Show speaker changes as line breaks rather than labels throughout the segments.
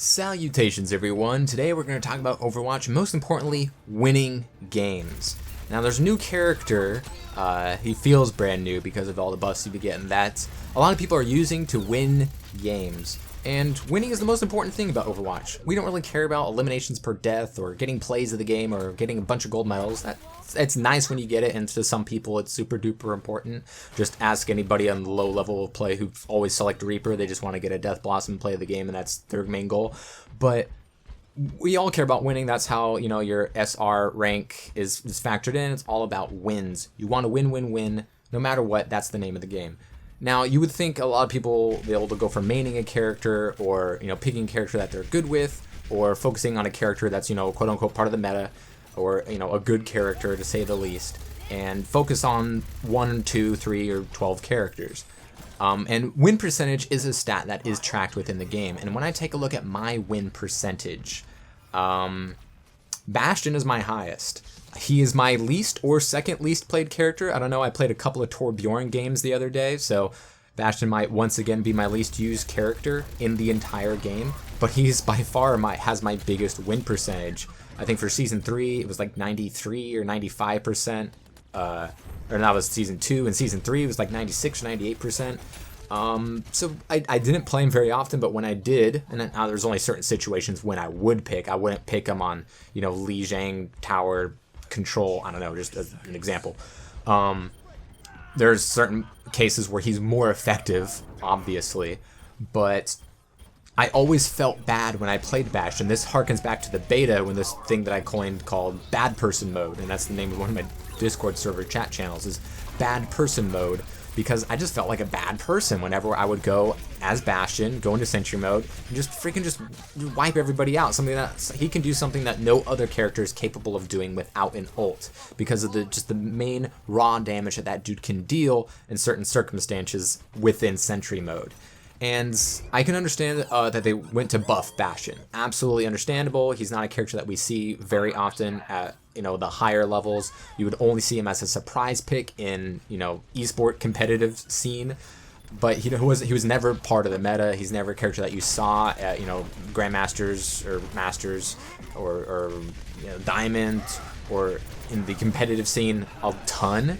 Salutations everyone, today we're going to talk about Overwatch, most importantly, winning games. Now there's a new character, he feels brand new because of all the buffs you be getting, that a lot of people are using to win games. And winning is the most important thing about Overwatch. We don't really care about eliminations per death or getting plays of the game or getting a bunch of gold medals. It's nice when you get it, and to some people it's super duper important. Just ask anybody on the low level of play who always select Reaper. They just want to get a Death Blossom play of the game, and that's their main goal. But we all care about winning. That's how, you know, your SR rank is factored in. It's all about wins. You want to win, no matter what. That's the name of the game. Now, you would think a lot of people will be able to go for maining a character, or, you know, picking a character that they're good with, or focusing on a character that's, you know, quote unquote part of the meta, or, you know, a good character to say the least, and focus on 1, 2, 3, or 12 characters. And win percentage is a stat that is tracked within the game. And when I take a look at my win percentage, Bastion is my highest. He is my least or second least played character. I don't know, I played a couple of Torbjorn games the other day, so Bastion might once again be my least used character in the entire game, but he's by far has my biggest win percentage. I think for Season 3, it was like 93 or 95%, or that was Season 2, and Season 3 it was like 96 or 98%. So I didn't play him very often, but when I did, and now there's only certain situations when I would pick. I wouldn't pick him on, you know, Li Zhang Tower Control, I don't know, just as an example. There's certain cases where he's more effective, obviously, but I always felt bad when I played Bastion. This harkens back to the beta, when this thing that I coined called bad person mode, and that's the name of one of my Discord server chat channels, is bad person mode, because I just felt like a bad person whenever I would go as Bastion, go into Sentry mode, and just wipe everybody out. Something that he can do, something that no other character is capable of doing without an ult, because of the main raw damage that dude can deal in certain circumstances within Sentry mode. And I can understand that they went to buff Bastion. Absolutely understandable. He's not a character that we see very often at, you know, the higher levels. You would only see him as a surprise pick in, you know, esport competitive scene. But he was never part of the meta. He's never a character that you saw at, you know, Grandmasters or Masters or you know, Diamond, or in the competitive scene a ton.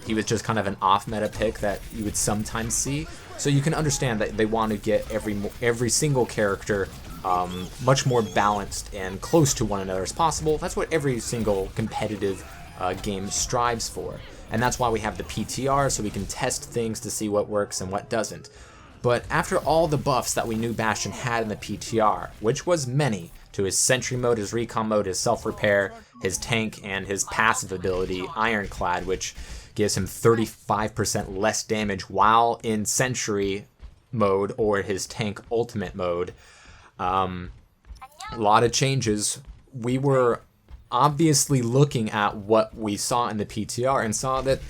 He was just kind of an off-meta pick that you would sometimes see. So you can understand that they want to get every single character much more balanced and close to one another as possible. That's what every single competitive game strives for. And that's why we have the PTR, so we can test things to see what works and what doesn't. But after all the buffs that we knew Bastion had in the PTR, which was many, to his Sentry mode, his Recon mode, his Self-Repair, his Tank, and his passive ability, Ironclad, which gives him 35% less damage while in Sentry mode or his Tank Ultimate mode. A lot of changes. We were obviously looking at what we saw in the PTR and saw that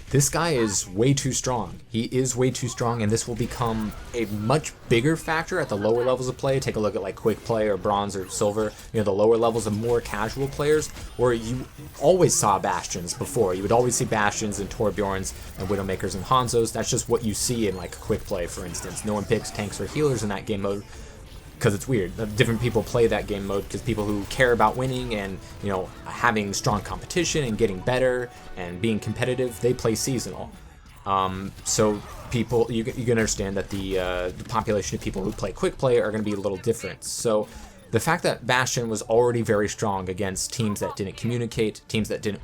this guy is way too strong. He is way too strong, and this will become a much bigger factor at the lower levels of play. Take a look at like Quick Play or Bronze or Silver, you know, the lower levels of more casual players, where you always saw Bastions before. You would always see Bastions and Torbjorns and Widowmakers and Hanzos. That's just what you see in like Quick Play, for instance. No one picks tanks or healers in that game mode, because it's weird. Different people play that game mode, because people who care about winning and, you know, having strong competition and getting better and being competitive, they play seasonal. So people, you can understand that the population of people who play quick play are going to be a little different. So the fact that Bastion was already very strong against teams that didn't communicate, teams that didn't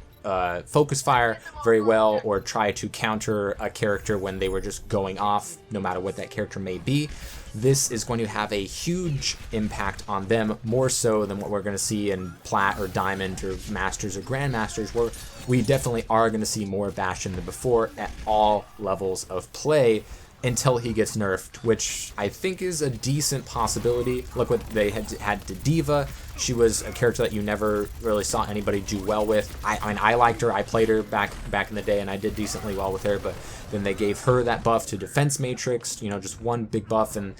focus fire very well, or try to counter a character when they were just going off, no matter what that character may be, this is going to have a huge impact on them, more so than what we're going to see in Plat or Diamond or Masters or Grandmasters, where we definitely are going to see more Bastion than before at all levels of play, until he gets nerfed, which I think is a decent possibility. Look what they had to D.Va. She was a character that you never really saw anybody do well with. I mean, I liked her. I played her back in the day, and I did decently well with her, but then they gave her that buff to Defense Matrix, you know, just one big buff, and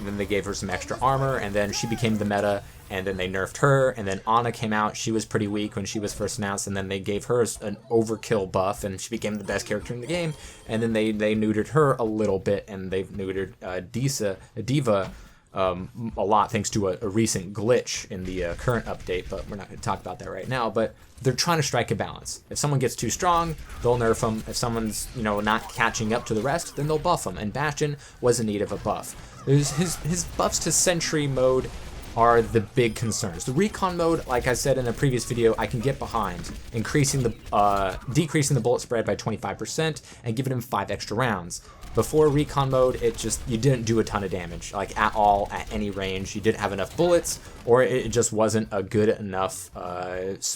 then they gave her some extra armor, and then she became the meta, and then they nerfed her, and then Ana came out. She was pretty weak when she was first announced, and then they gave her an overkill buff, and she became the best character in the game, and then they neutered her a little bit, and they've neutered D.Va a lot thanks to a recent glitch in the current update, but we're not going to talk about that right now. But they're trying to strike a balance. If someone gets too strong, they'll nerf them. If someone's, not catching up to the rest, then they'll buff them. And Bastion was in need of a buff. There's his buffs to Sentry mode are the big concerns. The recon mode, like I said in a previous video, I can get behind, decreasing the bullet spread by 25% and giving him 5 extra rounds. Before recon mode, you didn't do a ton of damage, like at all, at any range. You didn't have enough bullets, or it just wasn't a good enough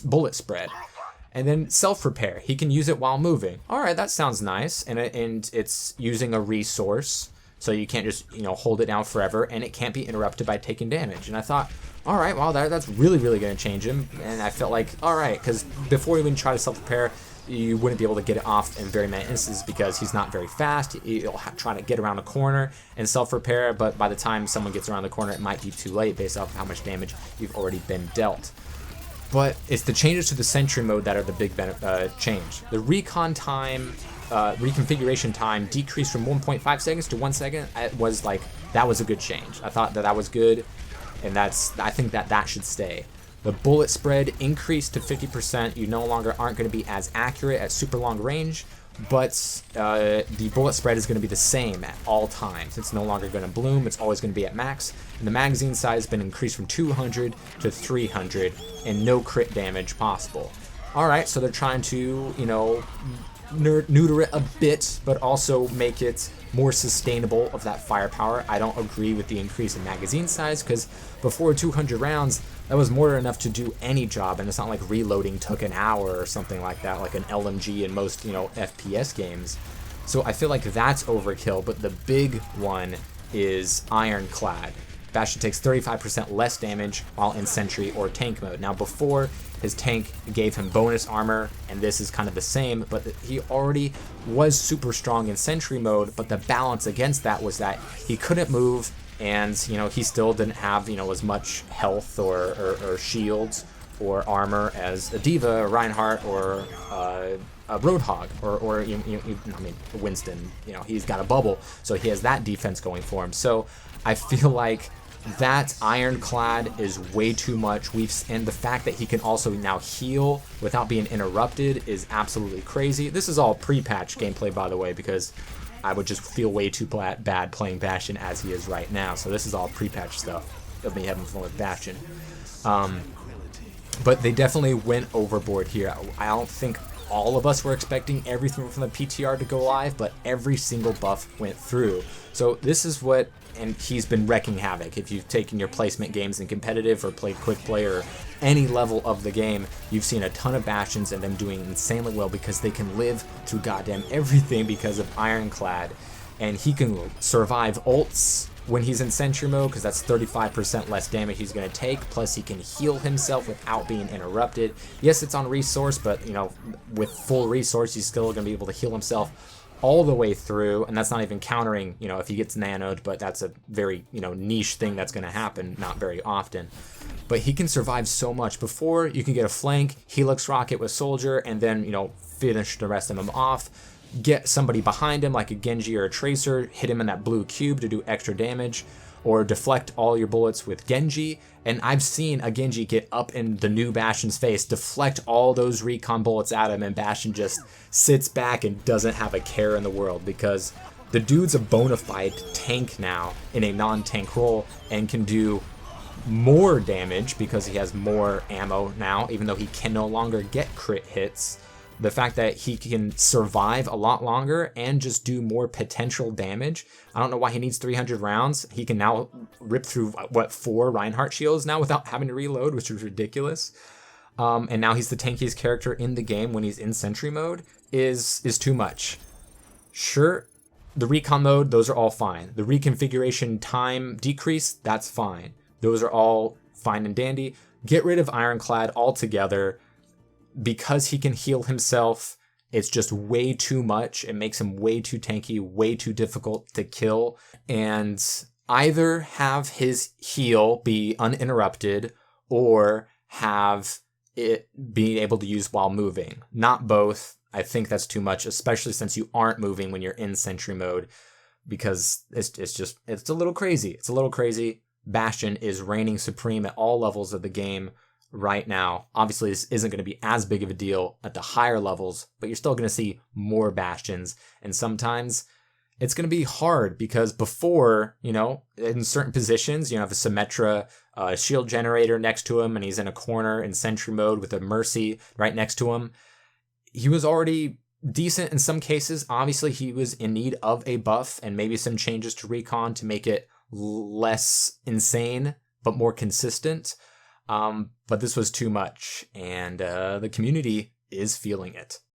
bullet spread. And then self-repair, he can use it while moving. All right, that sounds nice, and it's using a resource. So you can't just, hold it down forever, and it can't be interrupted by taking damage. And I thought, all right, well, that's really, really going to change him. And I felt like, all right, because before you even try to self-repair, you wouldn't be able to get it off in very many instances because he's not very fast. He'll try to get around a corner and self-repair, but by the time someone gets around the corner, it might be too late based off of how much damage you've already been dealt. But it's the changes to the Sentry mode that are the big change. The recon time, reconfiguration time decreased from 1.5 seconds to 1 second. That was a good change. I thought that was good, and I think that should stay. The bullet spread increased to 50%. You no longer aren't going to be as accurate at super long range, but the bullet spread is going to be the same at all times. It's no longer going to bloom. It's always going to be at max. And the magazine size has been increased from 200 to 300, and no crit damage possible. All right, so they're trying to, neuter it a bit, but also make it more sustainable of that firepower. I don't agree with the increase in magazine size, because before 200 rounds, that was more than enough to do any job, and it's not like reloading took an hour or something like that, like an LMG in most, FPS games. So I feel like that's overkill, but the big one is Ironclad. Bastion takes 35% less damage while in Sentry or Tank mode. Now before, his tank gave him bonus armor, and this is kind of the same, but he already was super strong in Sentry mode, but the balance against that was that he couldn't move, and he still didn't have as much health or shields or armor as a D.Va, a Reinhardt, or a Roadhog, or Winston. He's got a bubble, so he has that defense going for him. So I feel like that Ironclad is way too much. And the fact that he can also now heal without being interrupted is absolutely crazy. This is all pre-patch gameplay, by the way, because I would just feel way too bad playing Bastion as he is right now. So this is all pre-patch stuff of me having fun with Bastion. But they definitely went overboard here. I don't think all of us were expecting everything from the PTR to go live, but every single buff went through. So this is what, and he's been wrecking havoc. If you've taken your placement games in competitive or played quick play or any level of the game, you've seen a ton of Bastions and them doing insanely well because they can live through goddamn everything because of Ironclad. And he can survive ults when he's in Sentry mode, because that's 35% less damage he's going to take, plus he can heal himself without being interrupted. Yes, it's on resource, but with full resource, he's still going to be able to heal himself all the way through, and that's not even countering, if he gets nanoed, but that's a very, niche thing that's going to happen, not very often. But he can survive so much. Before, you can get a flank, Helix Rocket with Soldier, and then, finish the rest of them off. Get somebody behind him, like a Genji or a Tracer, hit him in that blue cube to do extra damage, or deflect all your bullets with Genji. And I've seen a Genji get up in the new Bastion's face, deflect all those recon bullets at him, and Bastion just sits back and doesn't have a care in the world, because the dude's a bona fide tank now in a non-tank role and can do more damage because he has more ammo now, even though he can no longer get crit hits. The fact that he can survive a lot longer and just do more potential damage. I don't know why he needs 300 rounds. He can now rip through, 4 Reinhardt shields now without having to reload, which is ridiculous. And now he's the tankiest character in the game when he's in Sentry mode is too much. Sure, the recon mode, those are all fine. The reconfiguration time decrease, that's fine. Those are all fine and dandy. Get rid of Ironclad altogether. Because he can heal himself, it's just way too much. It makes him way too tanky, way too difficult to kill. And either have his heal be uninterrupted or have it being able to use while moving. Not both. I think that's too much, especially since you aren't moving when you're in Sentry mode, because it's a little crazy. It's a little crazy. Bastion is reigning supreme at all levels of the game right now. Obviously, this isn't going to be as big of a deal at the higher levels, but you're still going to see more Bastions. And sometimes it's going to be hard because before, in certain positions, have a Symmetra shield generator next to him and he's in a corner in sentry mode with a Mercy right next to him. He was already decent in some cases. Obviously, he was in need of a buff and maybe some changes to Recon to make it less insane, but more consistent. But this was too much, and the community is feeling it.